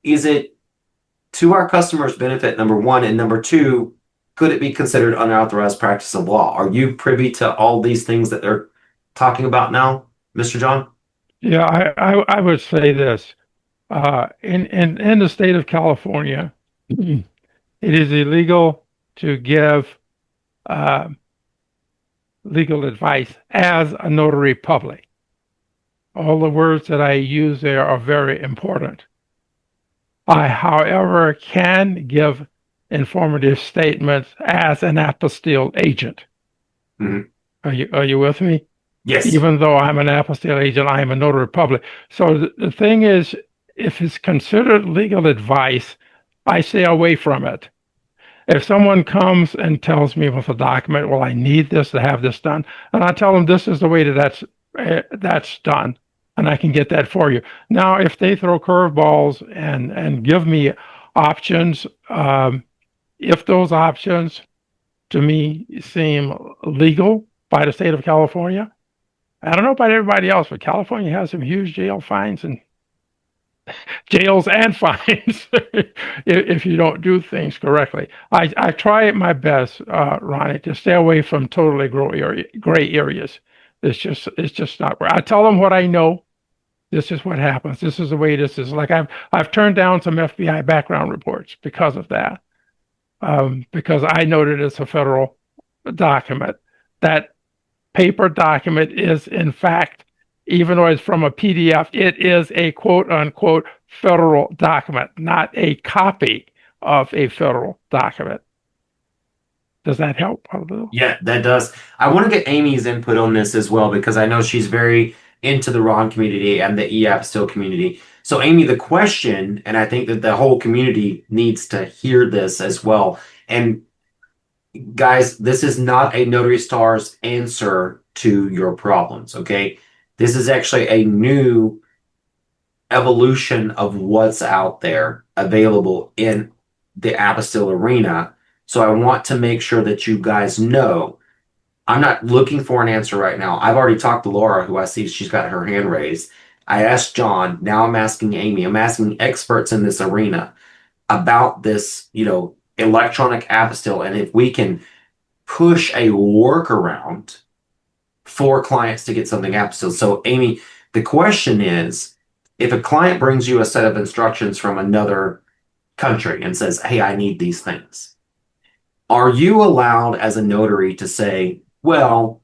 is it to our customers' benefit, number one, and number two, could it be considered unauthorized practice of law? Are you privy to all these things that they're talking about now, Mr. John? Yeah, I would say this. In the state of California, it is illegal to give legal advice as a notary public. All the words that I use there are very important. I, however, can give informative statements as an apostille agent. Mm-hmm. Are you with me? Yes. Even though I'm an apostille agent, I am a notary public. So the thing is, if it's considered legal advice, I stay away from it. If someone comes and tells me with a document, well, I need this to have this done, and I tell them this is the way that's done, and I can get that for you. Now, if they throw curveballs and give me options, if those options to me seem legal by the state of California, I don't know about everybody else, but California has some huge jail fines and jails and fines if you don't do things correctly. I try my best, Ronnie, to stay away from totally gray areas. It's just not where I tell them what I know. This is what happens. This is the way this is. Like I've turned down some FBI background reports because of that, because I noted it's a federal document. That paper document is, in fact, even though it's from a PDF, it is a quote unquote federal document, not a copy of a federal document. Does that help a little? Yeah, that does. I want to get Amy's input on this as well because I know she's very into the Ron community and the E-Appill community. So, Amy, the question, and I think that the whole community needs to hear this as well. And guys, this is not a Notary Stars answer to your problems, okay? This is actually a new evolution of what's out there available in the Apostille arena. So I want to make sure that you guys know I'm not looking for an answer right now. I've already talked to Laura, who I see she's got her hand raised. I asked John. Now I'm asking Amy. I'm asking experts in this arena about this, electronic apostille, and if we can push a workaround for clients to get something apostille. So, Amy, the question is, if a client brings you a set of instructions from another country and says, "Hey, I need these things," are you allowed as a notary to say, "Well,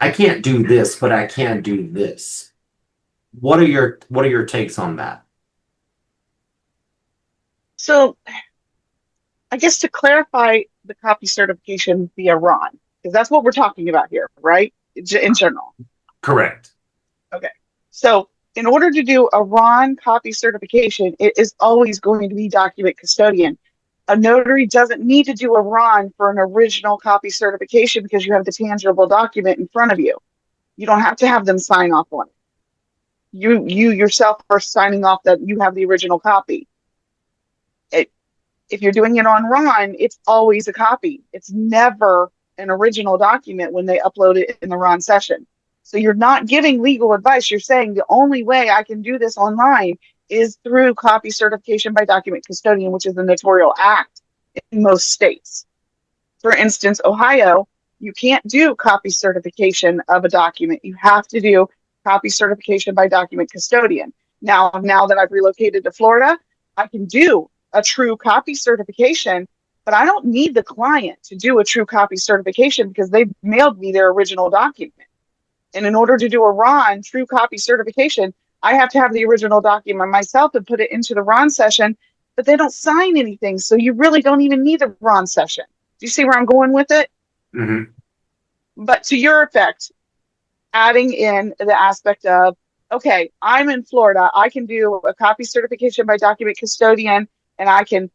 I can't do this, but I can do this"? What are your takes on that? So, I guess to clarify the copy certification via Ron, because that's what we're talking about here, right? In general. Correct. Okay. So, in order to do a Ron copy certification, it is always going to be document custodian. A notary doesn't need to do a Ron for an original copy certification because you have the tangible document in front of you. You don't have to have them sign off on it. You yourself are signing off that you have the original copy. If you're doing it on Ron, it's always a copy. It's never an original document when they upload it in the Ron session. So you're not giving legal advice. You're saying the only way I can do this online is through copy certification by document custodian, which is a notarial act in most states. For instance, Ohio, you can't do copy certification of a document. You have to do copy certification by document custodian. Now that I've relocated to Florida, I can do a true copy certification, but I don't need the client to do a true copy certification because they've mailed me their original document. And in order to do a Ron true copy certification, I have to have the original document myself and put it into the Ron session, but they don't sign anything. So you really don't even need a Ron session. Do you see where I'm going with it? Mm-hmm. But to your effect, adding in the aspect of, okay, I'm in Florida. I can do a copy certification by document custodian, and I can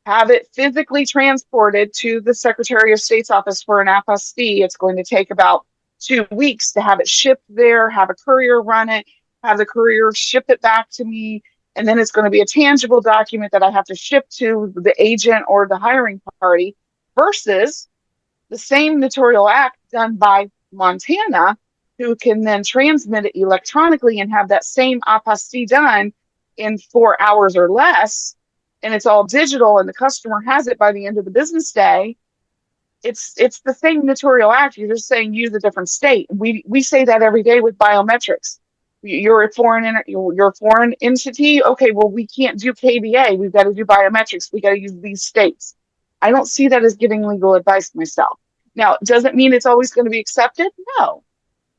have it physically transported to the Secretary of State's office for an apostille. It's going to take about 2 weeks to have it shipped there, have a courier run it, have the courier ship it back to me, and then it's going to be a tangible document that I have to ship to the agent or the hiring party, versus the same notarial act done by Montana, who can then transmit it electronically and have that same apostille done in 4 hours or less, and it's all digital and the customer has it by the end of the business day. It's the same notarial act. You're just saying use a different state. We say that every day with biometrics. You're a foreign entity. Okay, well, we can't do KBA. We've got to do biometrics. We got to use these states. I don't see that as giving legal advice myself. Now, does it mean it's always going to be accepted? No.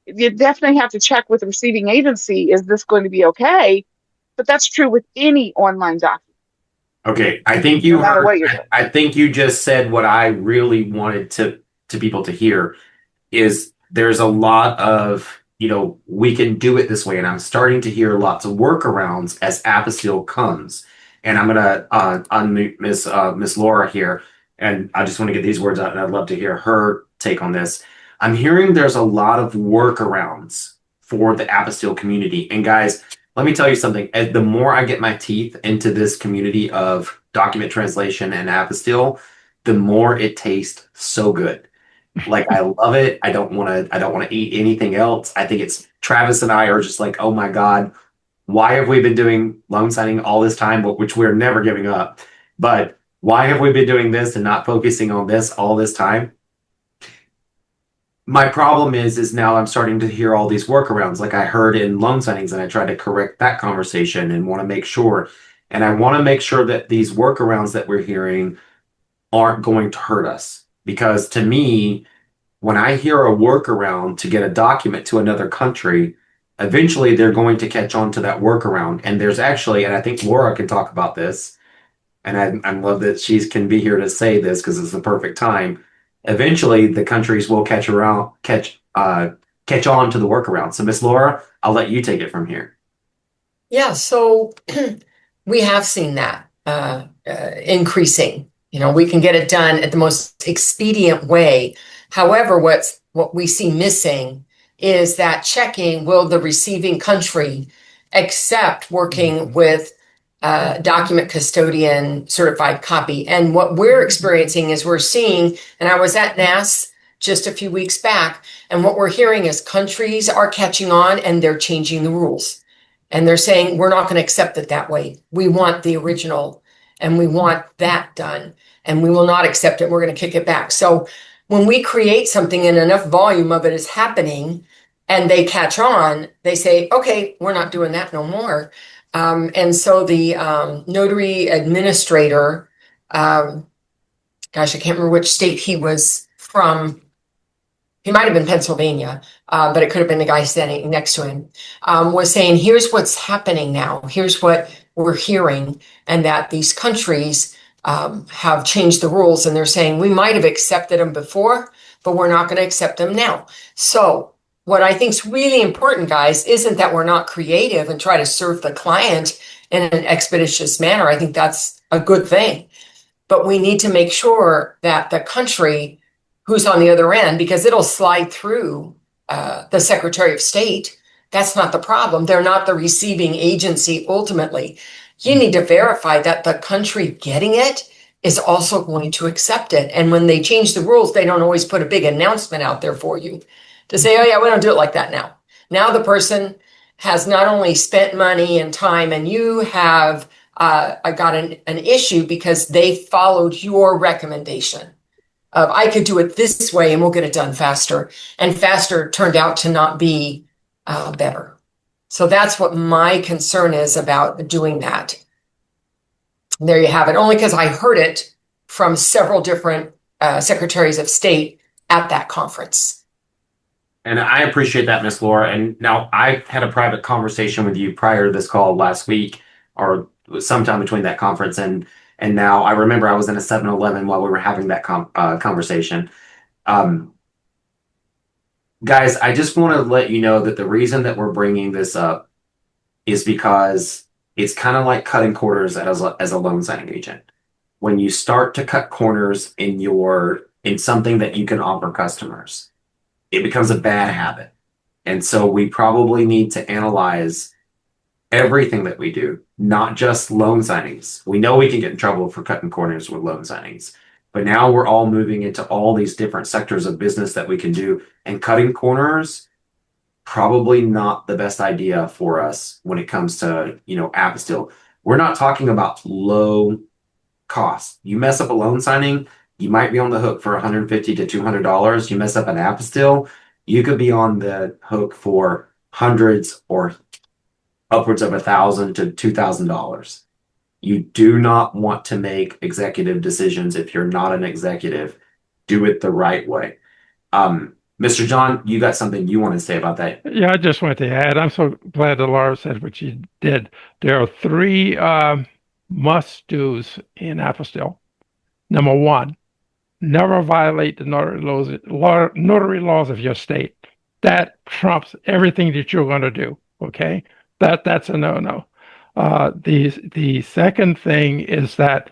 You definitely have to check with the receiving agency. Is this going to be okay? But that's true with any online document. Okay, I think you I think you just said what I really wanted to people to hear is there's a lot of, we can do it this way, and I'm starting to hear lots of workarounds as Apostille comes. And I'm gonna unmute Miss Laura here, and I just want to get these words out, and I'd love to hear her take on this. I'm hearing there's a lot of workarounds for the Apostille community, and guys, let me tell you something. The more I get my teeth into this community of document translation and apostille, the more it tastes so good. Like, I love it. I don't want to eat anything else. I think Travis and I are just like, oh my God, why have we been doing loan signing all this time, which we're never giving up? But why have we been doing this and not focusing on this all this time? My problem is now I'm starting to hear all these workarounds, like I heard in loan signings, and I tried to correct that conversation and want to make sure. And I want to make sure that these workarounds that we're hearing aren't going to hurt us. Because to me, when I hear a workaround to get a document to another country, eventually they're going to catch on to that workaround. And there's actually, and I think Laura can talk about this, and I love that she can be here to say this because it's the perfect time. Eventually, the countries will catch on to the workaround. So, Miss Laura, I'll let you take it from here. Yeah, so we have seen that increasing. You know, we can get it done at the most expedient way. However, what we see missing is that checking, will the receiving country accept working with document custodian certified copy? And what we're experiencing is we're seeing, and I was at NAS just a few weeks back, and what we're hearing is countries are catching on and they're changing the rules. And they're saying, we're not going to accept it that way. We want the original and we want that done. And we will not accept it. We're going to kick it back. So when we create something and enough volume of it is happening and they catch on, they say, okay, we're not doing that no more. And so the notary administrator, gosh, I can't remember which state he was from. He might have been Pennsylvania, but it could have been the guy standing next to him, was saying, here's what's happening now. Here's what we're hearing, and that these countries have changed the rules, and they're saying, we might have accepted them before, but we're not going to accept them now. So what I think is really important, guys, isn't that we're not creative and try to serve the client in an expeditious manner. I think that's a good thing. But we need to make sure that the country who's on the other end, because it'll slide through the Secretary of State. That's not the problem. They're not the receiving agency ultimately. You need to verify that the country getting it is also going to accept it. And when they change the rules, they don't always put a big announcement out there for you to say, oh yeah, we don't do it like that now. Now the person has not only spent money and time, and you have got an issue because they followed your recommendation. I could do it this way and we'll get it done faster. And faster turned out to not be better. So that's what my concern is about doing that. There you have it. Only because I heard it from several different secretaries of state at that conference. And I appreciate that, Miss Laura. And now I had a private conversation with you prior to this call last week, or sometime between that conference and now. I remember I was in a 7-Eleven while we were having that conversation. Guys, I just want to let you know that the reason that we're bringing this up is because it's kind of like cutting corners as a loan signing agent. When you start to cut corners in something that you can offer customers, it becomes a bad habit. And so we probably need to analyze everything that we do, not just loan signings. We know we can get in trouble for cutting corners with loan signings, but now we're all moving into all these different sectors of business that we can do, and cutting corners, probably not the best idea for us when it comes to, Apostille. We're not talking about low cost. You mess up a loan signing, you might be on the hook for $150 to $200. You mess up an Apostille, you could be on the hook for hundreds or upwards of $1,000 to $2,000. You do not want to make executive decisions if you're not an executive. Do it the right way. Mr. John, you got something you want to say about that? Yeah, I just wanted to add, I'm so glad that Laura said what she did. There are 3 must-dos in Apostille. Number 1, never violate the notary laws of your state. That trumps everything that you're going to do, okay? That's a no-no. The second thing is that,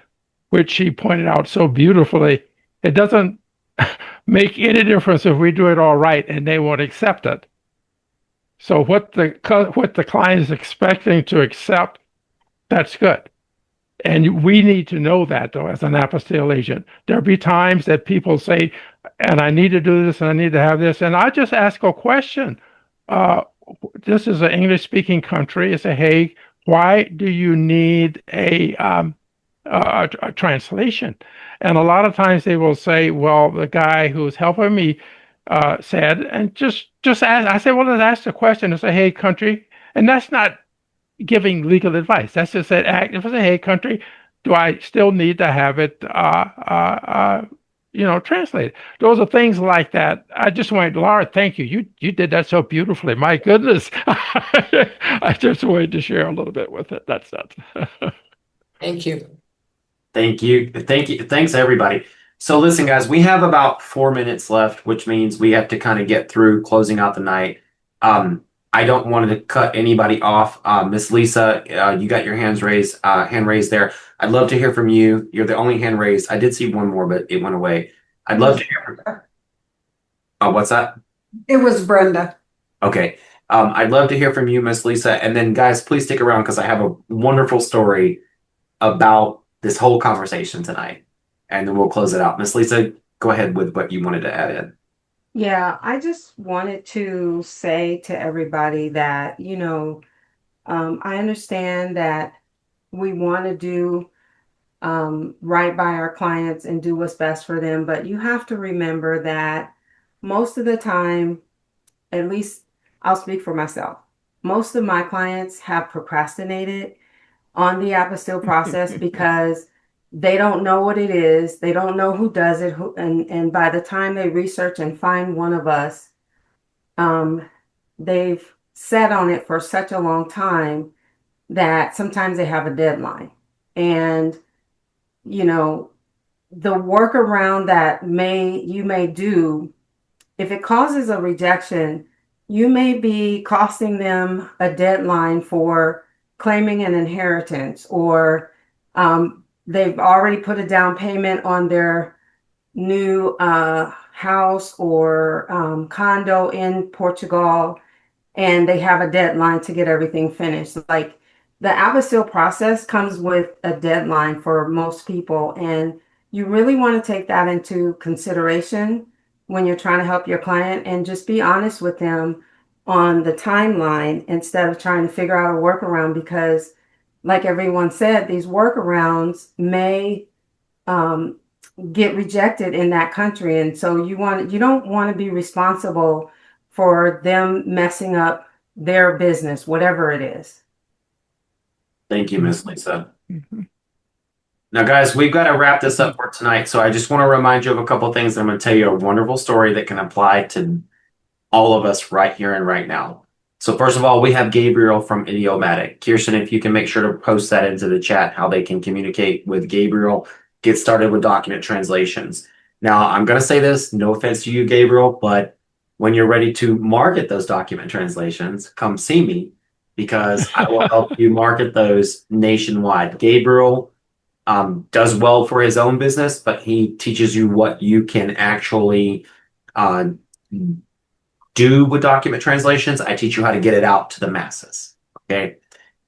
which she pointed out so beautifully, it doesn't make any difference if we do it all right and they won't accept it. So what the client is expecting to accept, that's good. And we need to know that, though, as an apostille agent. There'll be times that people say, and I need to do this and I need to have this. And I just ask a question. this is an English speaking country. It's a hey, why do you need a translation? And a lot of times they will say, well, the guy who's helping me said, and just ask. I said, well, let's ask the question and say, hey, country, and that's not giving legal advice. That's just that act. If I say, hey, country, do I still need to have it, translated? Those are things like that. I just went, Laura, thank you. You did that so beautifully. My goodness. I just wanted to share a little bit with it. That's that. Thank you. Thank you. Thank you. Thanks, everybody. So listen, guys, we have about 4 minutes left, which means we have to kind of get through closing out the night. I don't want to cut anybody off. Miss Lisa, you got your hand raised there. I'd love to hear from you. You're the only hand raised. I did see one more, but it went away. I'd love to hear from you. What's that? It was Brenda. Okay. I'd love to hear from you, Miss Lisa. And then, guys, please stick around because I have a wonderful story about this whole conversation tonight. And then we'll close it out. Miss Lisa, go ahead with what you wanted to add in. Yeah, I just wanted to say to everybody that, I understand that we want to do right by our clients and do what's best for them, but you have to remember that most of the time, at least I'll speak for myself, most of my clients have procrastinated on the apostille process because they don't know what it is. They don't know who does it. And by the time they research and find one of us, they've sat on it for such a long time that sometimes they have a deadline. And, the workaround that you may do, if it causes a rejection, you may be costing them a deadline for claiming an inheritance, or they've already put a down payment on their new house or condo in Portugal, and they have a deadline to get everything finished. Like, the apostille process comes with a deadline for most people, and you really want to take that into consideration when you're trying to help your client, and just be honest with them on the timeline instead of trying to figure out a workaround, because like everyone said, these workarounds may get rejected in that country. And so you don't want to be responsible for them messing up their business, whatever it is. Thank you, Miss Lisa. Now, guys, we've got to wrap this up for tonight. So I just want to remind you of a couple of things. I'm going to tell you a wonderful story that can apply to all of us right here and right now. So first of all, we have Gabriel from Idiomatic. Kirsten, if you can make sure to post that into the chat, how they can communicate with Gabriel, get started with document translations. Now, I'm going to say this, no offense to you, Gabriel, but when you're ready to market those document translations, come see me, because I will help you market those nationwide. Gabriel does well for his own business, but he teaches you what you can actually do with document translations. I teach you how to get it out to the masses. Okay.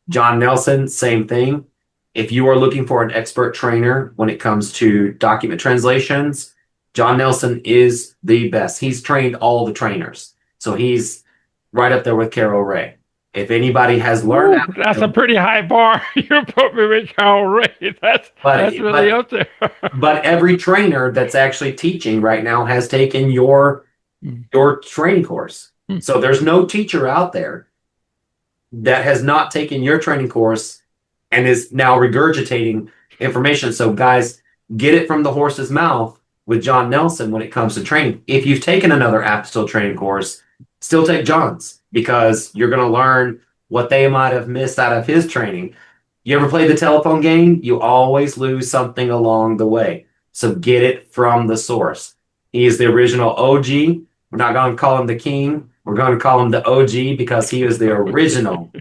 John Nelson, same thing. If you are looking for an expert trainer when it comes to document translations, John Nelson is the best. He's trained all the trainers. So he's right up there with Carol Ray. If anybody has learned that's a pretty high bar. You put me with Carol Ray. That's really up there. But every trainer that's actually teaching right now has taken your training course. So there's no teacher out there that has not taken your training course and is now regurgitating information. So guys, get it from the horse's mouth with John Nelson when it comes to training. If you've taken another apostille training course, still take John's, because you're going to learn what they might have missed out of his training. You ever play the telephone game? You always lose something along the way. So get it from the source. He is the original OG. We're not going to call him the king. We're going to call him the OG because he is the original.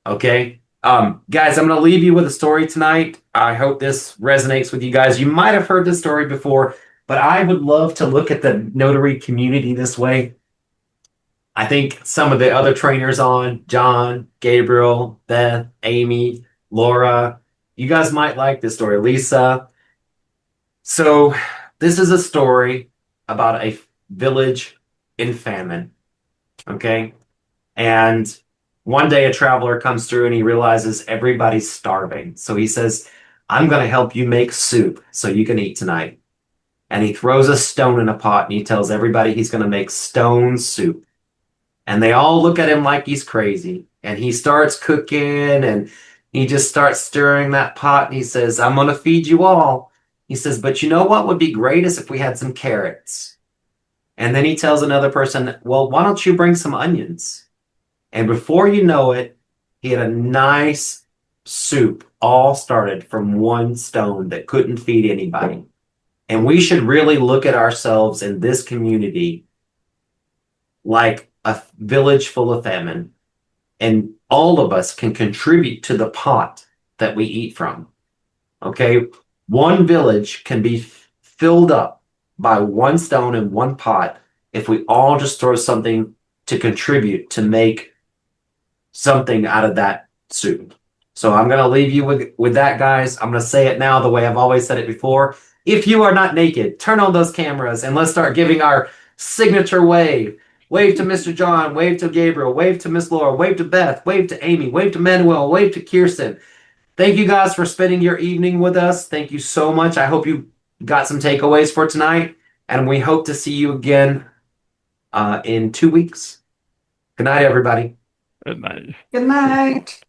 Okay? Guys, I'm going to leave you with a story tonight. I hope this resonates with you guys. You might have heard this story before, but I would love to look at the notary community this way. I think some of the other trainers on, John, Gabriel, Beth, Amy, Laura, you guys might like this story. Lisa. So this is a story about a village in famine. Okay? And one day a traveler comes through and he realizes everybody's starving. So he says, I'm going to help you make soup so you can eat tonight. And he throws a stone in a pot and he tells everybody he's going to make stone soup. And they all look at him like he's crazy. And he starts cooking and he just starts stirring that pot and he says, I'm going to feed you all. He says, but you know what would be great is if we had some carrots. And then he tells another person, well, why don't you bring some onions? And before you know it, he had a nice soup all started from one stone that couldn't feed anybody. And we should really look at ourselves in this community like a village full of famine. And all of us can contribute to the pot that we eat from. Okay? One village can be filled up by one stone and one pot if we all just throw something to contribute to make something out of that soup. So I'm going to leave you with that, guys. I'm going to say it now the way I've always said it before. If you are not naked, turn on those cameras and let's start giving our signature wave. Wave to Mr. John, wave to Gabriel, wave to Miss Laura, wave to Beth, wave to Amy, wave to Manuel, wave to Kirsten. Thank you guys for spending your evening with us. Thank you so much. I hope you got some takeaways for tonight, and we hope to see you again in 2 weeks. Good night, everybody. Good night. Good night.